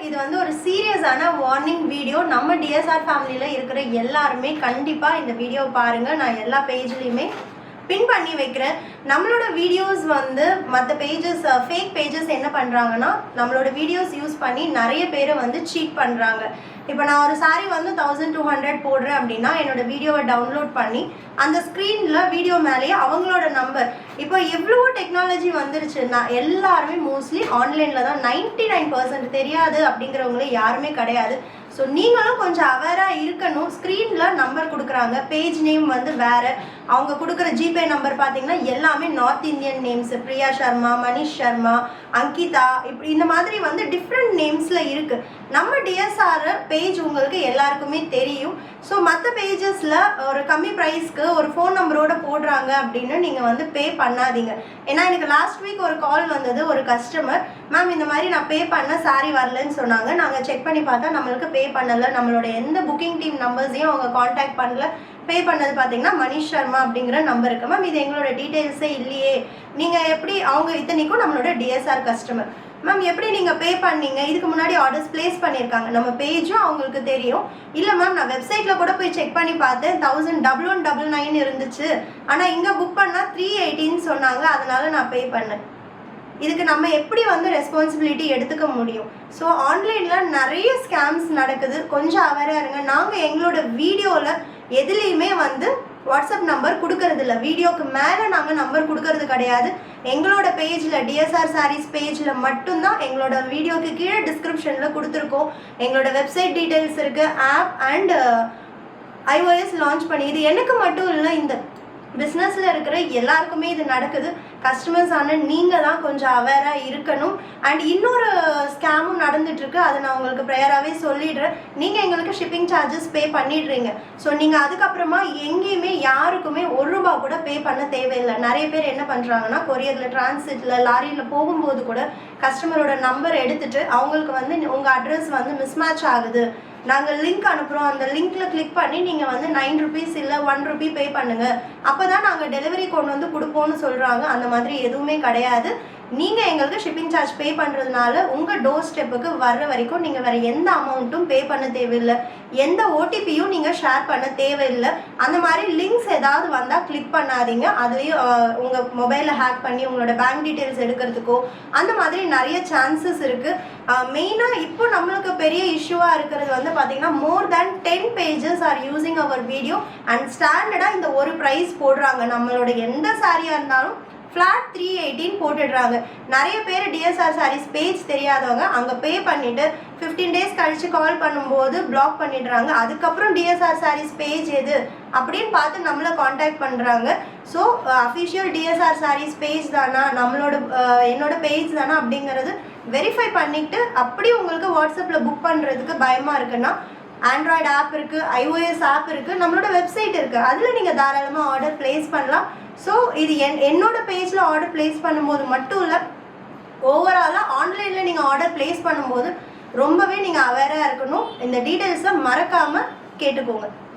இது வந்து ஒரு சீரியஸான வார்னிங் வீடியோ. நம்ம டிஎஸ்ஆர் ஃபேமிலியில் இருக்கிற எல்லாருமே கண்டிப்பாக இந்த வீடியோவை பாருங்கள். நான் எல்லா பேஜ்லேயுமே பின் பண்ணி வைக்கிறேன். நம்மளோட வீடியோஸ் வந்து மற்ற பேஜஸ் ஃபேக் பேஜஸ் என்ன பண்ணுறாங்கன்னா, நம்மளோட வீடியோஸ் யூஸ் பண்ணி நிறைய பேரை வந்து சீட் பண்ணுறாங்க. இப்போ நான் ஒரு சாரீ வந்து 1200 போடுறேன் அப்படின்னா என்னோட வீடியோவை டவுன்லோட் பண்ணி அந்த ஸ்க்ரீனில் வீடியோ மேலேயே அவங்களோட நம்பர், இப்போ எவ்வளோ டெக்னாலஜி வந்துருச்சுன்னா எல்லாருமே மோஸ்ட்லி ஆன்லைனில் தான். 99% தெரியாது அப்படிங்கிறவங்களே யாருமே கிடையாது. ஸோ நீங்களும் கொஞ்சம் அவேராக இருக்கணும். ஸ்க்ரீனில் நம்பர் கொடுக்குறாங்க, பேஜ் நேம் வந்து வேறு, அவங்க கொடுக்குற ஜிபே நம்பர் பார்த்தீங்கன்னா எல்லாமே north Indian names, Priya Sharma, Manish Sharma, Ankita, இப்படி இந்த மாதிரி வந்து டிஃப்ரெண்ட் நேம்ஸில் இருக்குது. நம்ம டிஎஸ்ஆர் பேஜ் உங்களுக்கு எல்லாருக்குமே தெரியும். ஸோ மற்ற பேஜஸில் ஒரு கம்மி ப்ரைஸ்க்கு ஒரு ஃபோன் நம்பரோடு போடுறாங்க அப்படின்னு நீங்கள் வந்து பே பண்ணாதீங்க. ஏன்னா எனக்கு லாஸ்ட் வீக் ஒரு கால் வந்தது, ஒரு கஸ்டமர், மேம் இந்த மாதிரி நான் பே பண்ண சாரி வரலன்னு சொன்னாங்க. நாங்கள் செக் பண்ணி பார்த்தா நம்மளுக்கு பே பண்ணலை, நம்மளோட எந்த புக்கிங் டீம் நம்பர்ஸையும் அவங்க காண்டாக்ட் பண்ணல. பே பண்ணது பார்த்தீங்கன்னா மனிஷ் சர்மா அப்படிங்கிற நம்பர் இருக்குது. மேம் இது எங்களோட டீட்டெயில்ஸே இல்லையே, நீங்கள் எப்படி, அவங்க இத்தனைக்கும் நம்மளோட டிஎஸ்ஆர் கஸ்டமர், மேம் எப்படி நீங்கள் பே பண்ணீங்க, இதுக்கு முன்னாடி ஆர்டர்ஸ் பிளேஸ் பண்ணியிருக்காங்க, நம்ம பேஜும் அவங்களுக்கு தெரியும். இல்லை மேம் நான் வெப்சைட்டில் கூட போய் செக் பண்ணி பார்த்தேன், 1199 இருந்துச்சு, ஆனால் இங்கே புக் பண்ணால் 380 சொன்னாங்க, அதனால நான் பே பண்ணேன். இதுக்கு நம்ம எப்படி வந்து ரெஸ்பான்சிபிலிட்டி எடுத்துக்க முடியும்? ஸோ ஆன்லைனில் நிறைய ஸ்கேம்ஸ் நடக்குது, கொஞ்சம் அவேராக இருங்க. நாங்கள் எங்களோட வீடியோவில் எதுலேயுமே வந்து வாட்ஸ்அப் நம்பர் கொடுக்கறது இல்லை, வீடியோக்கு மேலே நாங்கள் நம்பர் கொடுக்கறது கிடையாது. எங்களோட பேஜில் டிஎஸ்ஆர் சாரீஸ் பேஜில் மட்டும்தான் எங்களோட வீடியோக்கு கீழே டிஸ்கிரிப்ஷனில் கொடுத்துருக்கோம். எங்களோட வெப்சைட் டீட்டெயில்ஸ் இருக்குது, ஆப் அண்ட் iOS லான்ச் பண்ணி. இது எனக்கு மட்டும் இல்லை, இந்த பிஸ்னஸில் இருக்கிற எல்லாருக்குமே இது நடக்குது. கஸ்டமர்ஸ் ஆனால் நீங்கள் தான் கொஞ்சம் அவேராக இருக்கணும். அண்ட் இன்னொரு ஸ்கேமும் நடந்துகிட்ருக்கு, அதை நான் உங்களுக்கு ப்ரேயராகவே சொல்லிடுறேன். நீங்கள் எங்களுக்கு ஷிப்பிங் சார்ஜஸ் பே பண்ணிடுறீங்க. ஸோ நீங்கள் அதுக்கப்புறமா எங்கேயுமே யாருக்குமே ₹1 கூட பே பண்ண தேவையில்லை. நிறைய பேர் என்ன பண்ணுறாங்கன்னா, கொரியரில், டிரான்சிட்டில், லாரியில் போகும்போது கூட கஸ்டமரோட நம்பர் எடுத்துகிட்டு அவங்களுக்கு வந்து உங்கள் அட்ரஸ் வந்து மிஸ்மேட்ச் ஆகுது, நாங்கள் லிங்க் அனுப்புகிறோம், அந்த லிங்க்கில் கிளிக் பண்ணி நீங்கள் வந்து ₹9 இல்லை ₹1 பே பண்ணுங்கள், அப்போ தான் நாங்கள் டெலிவரி கொண்டு வந்து கொடுப்போம்னு சொல்கிறாங்க. அந்த மாதிரி எதுவுமே கிடையாது. நீங்கள் எங்களுக்கு ஷிப்பிங் சார்ஜ் பே பண்ணுறதுனால உங்கள் டோர் ஸ்டெப்புக்கு வர்ற வரைக்கும் நீங்கள் வேறு எந்த அமௌண்ட்டும் பே பண்ண தேவையில்லை, எந்த ஓடிபியும் நீங்கள் ஷேர் பண்ண தேவையில்லை. அந்த மாதிரி லிங்க்ஸ் ஏதாவது வந்தால் கிளிக் பண்ணாதீங்க. அதுலேயும் உங்கள் மொபைலை ஹேக் பண்ணி உங்களோட பேங்க் டீட்டெயில்ஸ் எடுக்கிறதுக்கோ அந்த மாதிரி நிறைய சான்சஸ் இருக்குது. மெயினாக இப்போ நம்மளுக்கு பெரிய இஷ்யூவாக இருக்கிறது வந்து பார்த்தீங்கன்னா, more than 10 pages are using our video and ஸ்டாண்டர்டாக இந்த ஒரு ப்ரைஸ் போடுறாங்க. நம்மளோட எந்த சாரியாக இருந்தாலும் ஃப்ளாட் 318 போட்டுடுறாங்க. நிறைய பேர் டிஎஸ்ஆர் சாரீஸ் பேஜ் தெரியாதவங்க அங்கே பே பண்ணிவிட்டு 15 days கழித்து கால் பண்ணும்போது பிளாக் பண்ணிடுறாங்க. அதுக்கப்புறம் டிஎஸ்ஆர் சாரீஸ் பேஜ் எது அப்படின்னு பார்த்து நம்மளை காண்டாக்ட் பண்ணுறாங்க. So official DSR sarees page தானா, நம்மளோட என்னோட பேஜ் தானா அப்படிங்கிறது வெரிஃபை பண்ணிவிட்டு, அப்படி உங்களுக்கு வாட்ஸ்அப்பில் புக் பண்ணுறதுக்கு பயமாக இருக்குன்னா ஆண்ட்ராய்டு ஆப் இருக்குது, iOS ஆப் இருக்குது, நம்மளோட வெப்சைட் இருக்குது, அதில் நீங்கள் தாராளமாக ஆர்டர் ப்ளேஸ் பண்ணலாம். ஸோ இது என்னோட பேஜில் ஆர்டர் ப்ளேஸ் பண்ணும்போது மட்டும் இல்லை, ஓவராலாக ஆன்லைனில் நீங்கள் ஆர்டர் ப்ளேஸ் பண்ணும்போது ரொம்பவே நீங்கள் அவேராக இருக்கணும். இந்த டீட்டெயில்ஸை மறக்காமல் கேட்டுக்கோங்க.